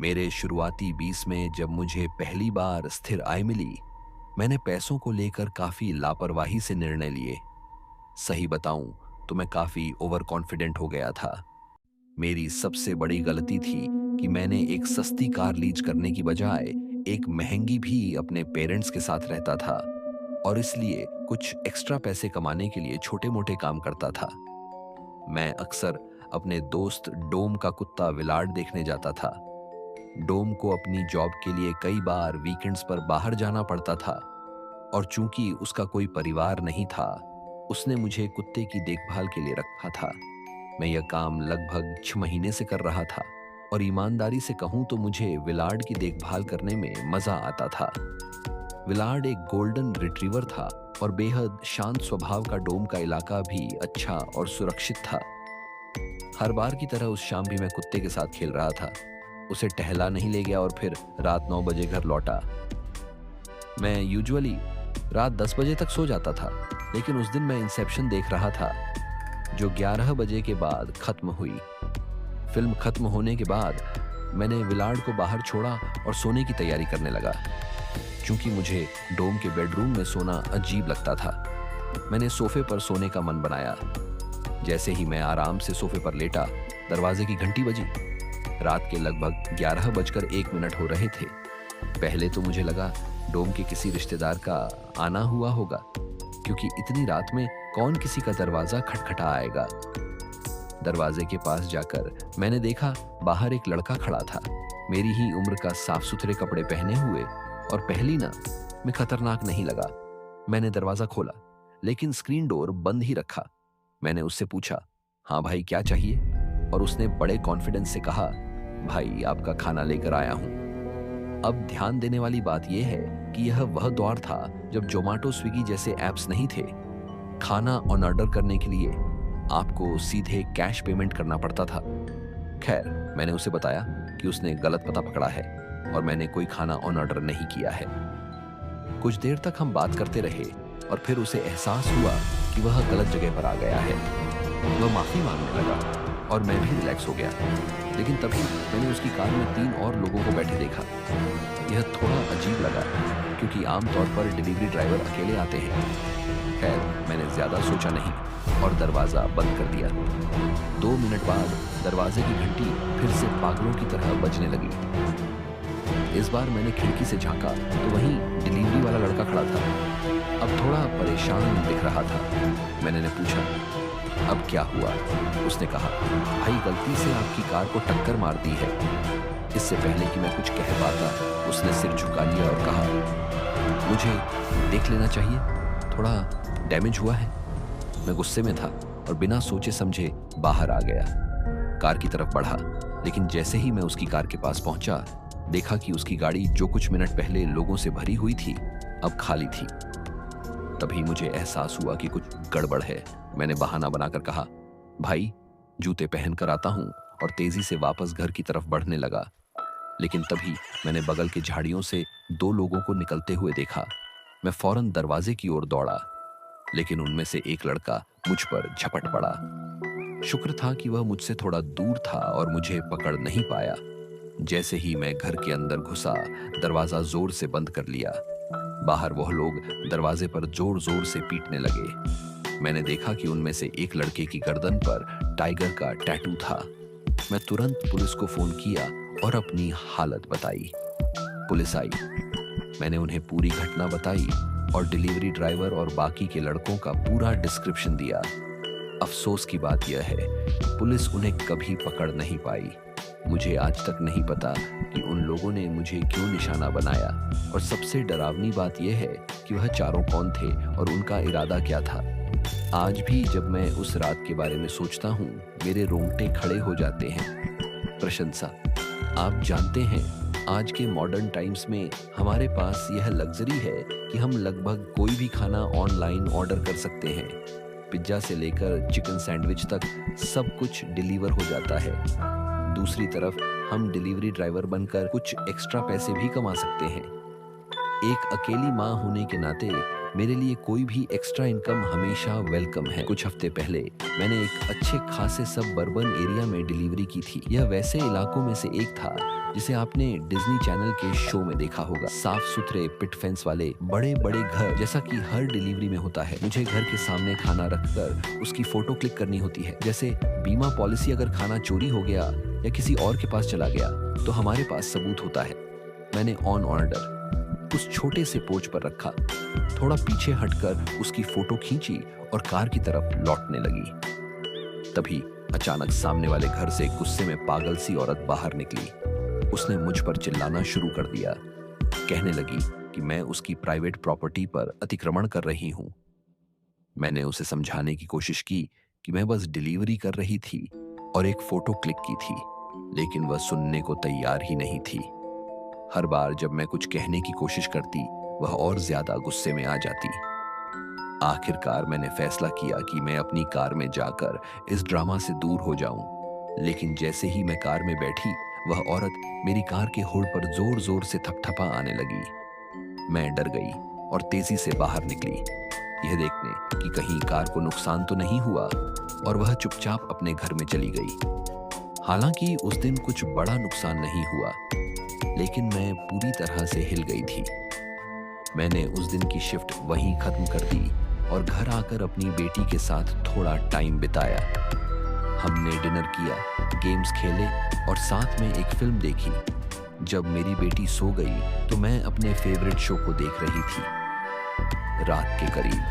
मेरे शुरुआती 20 में जब मुझे पहली बार स्थिर आय मिली, मैंने पैसों को लेकर काफी लापरवाही से निर्णय लिए। सही बताऊं तो मैं काफी ओवर कॉन्फिडेंट हो गया था। मेरी सबसे बड़ी गलती थी कि मैंने एक सस्ती कार लीज करने की बजाय एक महंगी भी अपने पेरेंट्स के साथ रहता था और इसलिए कुछ एक्स्ट्रा पैसे कमाने के लिए छोटे-मोटे काम करता था। मैं अक्सर अपने दोस्त डोम का कुत्ता विलार्ड देखने जाता था। डोम को अपनी जॉब के लिए कई बार वीकेंड्स पर बाहर जाना पड़ता था और चूंकि उसका कोई परिवार नहीं था, उसने मुझे कुत्ते की देखभाल के लिए रखा था। मैं यह काम लगभग 6 महीने से कर रहा था और ईमानदारी से कहूं तो मुझे विलार्ड की देखभाल करने में मजा आता था। विलार्ड एक गोल्डन रिट्रीवर था और बेहद शांत स्वभाव का डोम का इलाका भी अच्छा और सुरक्षित था। हर बार की तरह उस शाम भी मैं कुत्ते के साथ खेल रहा था। उसे टहला नहीं ले गया और फिर रात 9 बजे घर लौटा। मैं यूजुअली रात 10 बजे तक सो जाता था, लेकिन उस दिन मैं इंसेप्शन देख रहा था, जो 11 बजे के बाद खत्म हुई। फिल्म खत्म होने के बाद मैंने विलार्ड को बाहर छोड़ा और सोने की तैयारी करने लगा। क्योंकि मुझे डोम के बेडरूम में सोना अजीब लगता था, मैंने सोफे पर सोने का मन बनाया। जैसे ही मैं आराम से सोफे पर लेटा, दरवाजे की घंटी बजी। रात के लगभग 11 बजकर 1 मिनट हो रहे थे। पहले तो मुझे लगा डोम के किसी रिश्तेदार का आना हुआ होगा, क्योंकि इतनी रात में कौन किसी का दरवाजा खटखटा आएगा। दरवाजे के पास जाकर मैंने देखा बाहर एक लड़का खड़ा था, मेरी ही उम्र का, साफ सुथरे कपड़े पहने हुए, और पहली ना में खतरनाक नहीं लगा। मैंने दरवाजा खोला, लेकिन स्क्रीन डोर बंद ही रखा। मैंने उससे पूछा, हाँ भाई क्या चाहिए? और उसने बड़े कॉन्फिडेंस से कहा, भाई आपका खाना लेकर आया हूं। अब ध्यान देने वाली बात यह है कि यह वह दौर था जब जोमेटो स्विगी जैसे ऐप्स नहीं थे। खाना ऑन ऑर्डर करने के लिए आपको सीधे कैश पेमेंट करना पड़ता था। खैर, मैंने उसे बताया कि उसने गलत पता पकड़ा है और मैंने कोई खाना ऑन ऑर्डर नहीं किया है। कुछ देर तक हम बात करते रहे और फिर उसे एहसास हुआ कि वह गलत जगह पर आ गया है। वह माफी मांगने लगा और मैं भी रिलैक्स हो गया। लेकिन तभी मैंने उसकी कार में 3 और लोगों को बैठे देखा। यह थोड़ा अजीब लगा, क्योंकि आमतौर पर डिलीवरी ड्राइवर अकेले आते हैं। खैर, मैंने ज्यादा सोचा नहीं और दरवाजा बंद कर दिया। 2 मिनट बाद दरवाजे की घंटी फिर से पागलों की तरह बजने लगी। इस बार मैंने खिड़की से झांका तो वहीं डिलीवरी वाला लड़का खड़ा था। अब थोड़ा परेशान दिख रहा था। मैंने पूछा, अब क्या हुआ? उसने कहा, भाई गलती से आपकी कार को टक्कर मार दी है। इससे पहले कि मैं कुछ कह पाता, उसने सिर झुका लिया और कहा, मुझे देख लेना चाहिए, थोड़ा डैमेज हुआ है। मैं गुस्से में था और बिना सोचे समझे बाहर आ गया। कार की तरफ बढ़ा, लेकिन जैसे ही मैं उसकी कार के पास पहुंचा, देखा कि उसकी गाड़ी जो कुछ मिनट पहले लोगों से भरी हुई थी, अब खाली थी। तभी मुझे एहसास हुआ कि कुछ गड़बड़ है। मैंने बहाना बनाकर कहा, भाई जूते पहन कर आता हूं, और तेजी से वापस घर की तरफ बढ़ने लगा। लेकिन तभी मैंने बगल के झाड़ियों से 2 लोगों को निकलते हुए देखा। मैं फौरन दरवाजे की ओर दौड़ा, लेकिन उनमें से एक लड़का मुझ पर झपट पड़ा। शुक्र था कि वह मुझसे थोड़ा दूर था और मुझे पकड़ नहीं पाया। जैसे ही मैं घर के अंदर घुसा, दरवाजा जोर से बंद कर लिया। बाहर वह लोग दरवाजे पर जोर जोर से पीटने लगे। मैंने देखा कि उनमें से एक लड़के की गर्दन पर टाइगर का टैटू था। मैं तुरंत पुलिस को फोन किया और अपनी हालत बताई। पुलिस आई। मैंने उन्हें पूरी घटना बताई और डिलीवरी ड्राइवर और बाकी के लड़कों का पूरा डिस्क्रिप्शन दिया। अफसोस की बात यह है, पुलिस उन्हें कभी पकड़ नहीं पाई। मुझे आज तक नहीं पता कि उन लोगों ने मुझे क्यों निशाना बनाया, और सबसे डरावनी बात यह है कि वह चारों कौन थे और उनका इरादा क्या था। आज भी जब मैं उस रात के बारे में सोचता हूँ, मेरे रोंगटे खड़े हो जाते हैं। प्रशंसा, आप जानते हैं, आज के मॉडर्न टाइम्स में हमारे पास यह लग्जरी है कि हम लगभग कोई भी खाना ऑनलाइन ऑर्डर कर सकते हैं। पिज्जा से लेकर चिकन सैंडविच तक सब कुछ डिलीवर हो जाता है। दूसरी तरफ हम डिलीवरी ड्राइवर बनकर कुछ एक्स्ट्रा पैसे भी कमा सकते हैं। एक अकेली माँ होने के नाते मेरे लिए कोई भी एक्स्ट्रा इनकम हमेशा वेलकम है। कुछ हफ्ते पहले मैंने एक अच्छे खासे सबअर्बन एरिया में डिलीवरी की थी। यह वैसे इलाकों में से एक था जिसे आपने डिज्नी चैनल के शो में देखा होगा। साफ सुथरे पिट फेंस वाले बड़े बड़े घर, जैसा कि हर डिलीवरी में होता है। मुझे घर के सामने खाना रखकर उसकी फोटो क्लिक करनी होती है। जैसे बीमा पॉलिसी, अगर खाना चोरी हो गया या किसी और के पास चला गया तो हमारे पास सबूत होता है। मैंने ऑन ऑर्डर उस छोटे से पोर्च पर रखा, थोड़ा पीछे हटकर उसकी फोटो खींची और कार की तरफ लौटने लगी। तभी अचानक सामने वाले घर से गुस्से में पागल सी औरत बाहर निकली। उसने मुझ पर चिल्लाना शुरू कर दिया। कहने लगी कि मैं उसकी प्राइवेट प्रॉपर्टी पर अतिक्रमण कर रही हूं। मैंने उसे समझाने की कोशिश की कि मैं बस डिलीवरी कर रही थी और एक फोटो क्लिक की थी, लेकिन वह सुनने को तैयार ही नहीं थी। हर बार जब मैं कुछ कहने की कोशिश करती, वह और ज्यादा गुस्से में आ जाती। आखिरकार मैंने फैसला किया कि मैं अपनी कार में जाकर इस ड्रामा से दूर हो जाऊं। लेकिन जैसे ही मैं कार में बैठी, वह औरत मेरी कार के हुड पर जोर जोर से थपथपा आने लगी। मैं डर गई और तेजी से बाहर निकली, यह देखने कि कहीं कार को नुकसान तो नहीं हुआ, और वह चुपचाप अपने घर में चली गई। हालांकि उस दिन कुछ बड़ा नुकसान नहीं हुआ, लेकिन मैं पूरी तरह से हिल गई थी। मैंने उस दिन की शिफ्ट वहीं खत्म कर दी और घर आकर अपनी बेटी के साथ थोड़ा टाइम बिताया। हमने डिनर किया, गेम्स खेले और साथ में एक फिल्म देखी। जब मेरी बेटी सो गई तो मैं अपने फेवरेट शो को देख रही थी। रात के करीब